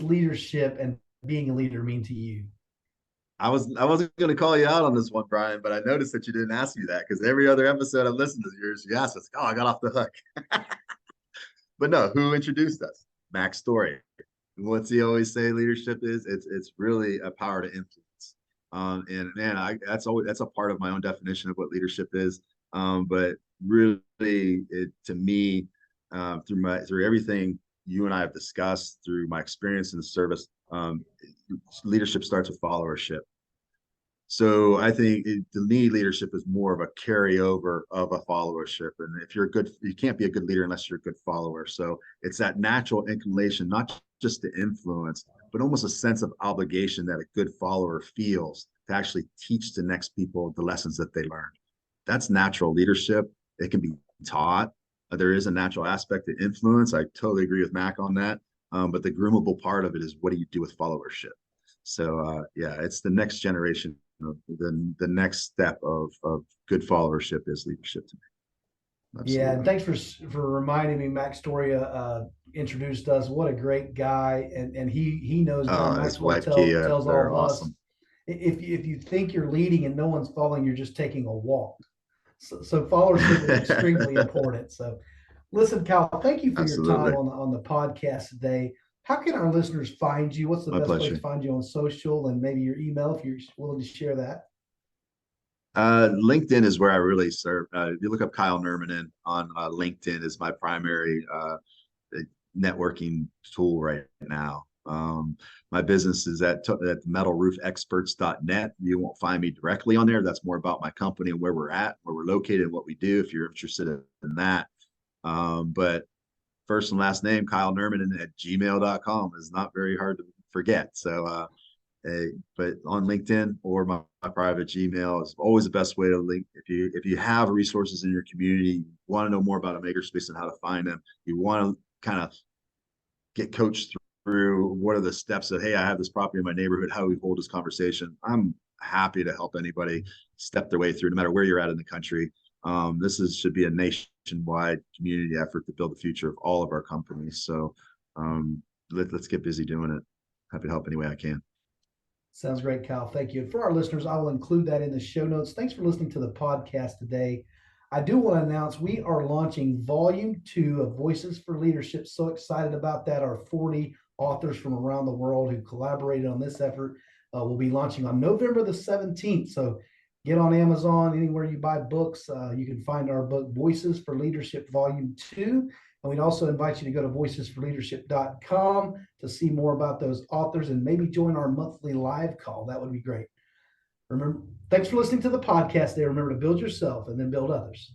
leadership and being a leader mean to you? I wasn't going to call you out on this one, Brian, but I noticed that you didn't ask me that because every other episode I've listened to yours, you asked us. Oh, I got off the hook. But no, who introduced us? Max Story. What's he always say? Leadership is it's really a power to influence. And man, that's a part of my own definition of what leadership is. But really, it to me, through everything you and I have discussed, through my experience in the service, leadership starts with followership. So I think to me, leadership is more of a carryover of a followership. And if you're a good, you can't be a good leader unless you're a good follower. So it's that natural inclination, not just to influence, but almost a sense of obligation that a good follower feels to actually teach the next people the lessons that they learned. That's natural leadership. It can be taught. There is a natural aspect to influence. I totally agree with Mac on that. But the groomable part of it is what do you do with followership? So yeah, it's the next generation. The next step of good followership is leadership to me. Yeah, and Absolutely. thanks for reminding me. Max Storia introduced us. What a great guy, and he knows John His Maxwell wife Kia, tells all they're of us, awesome. if you think you're leading and no one's following, you're just taking a walk. So followership is extremely important. So listen, Cal, thank you for your time Absolutely. on the podcast today. How can our listeners find you? What's the My best place to pleasure. find you on social and maybe your email if you're willing to share that? LinkedIn is where I really serve. If you look up Kyle Nurminen on LinkedIn is my primary networking tool right now. My business is at metalroofexperts.net. You won't find me directly on there. That's more about my company and where we're at, where we're located, and what we do if you're interested in that. But first and last name, Kyle Nurminen at gmail.com is not very hard to forget. So, but on LinkedIn or my private Gmail is always the best way to link. If you have resources in your community, you want to know more about a makerspace and how to find them, you want to kind of get coached through what are the steps that, hey, I have this property in my neighborhood, how do we hold this conversation? I'm happy to help anybody step their way through, no matter where you're at in the country. Should be a nationwide community effort to build the future of all of our companies. So let's get busy doing it. Happy to help any way I can. Sounds great, Kyle. Thank you. And for our listeners, I will include that in the show notes. Thanks for listening to the podcast today. I do want to announce we are launching volume 2 of Voices for Leadership. So excited about that. Our 40 authors from around the world who collaborated on this effort will be launching on November the 17th. So get on Amazon, anywhere you buy books. You can find our book, Voices for Leadership Volume 2. And we'd also invite you to go to voicesforleadership.com to see more about those authors and maybe join our monthly live call. That would be great. Remember, thanks for listening to the podcast today. Remember to build yourself and then build others.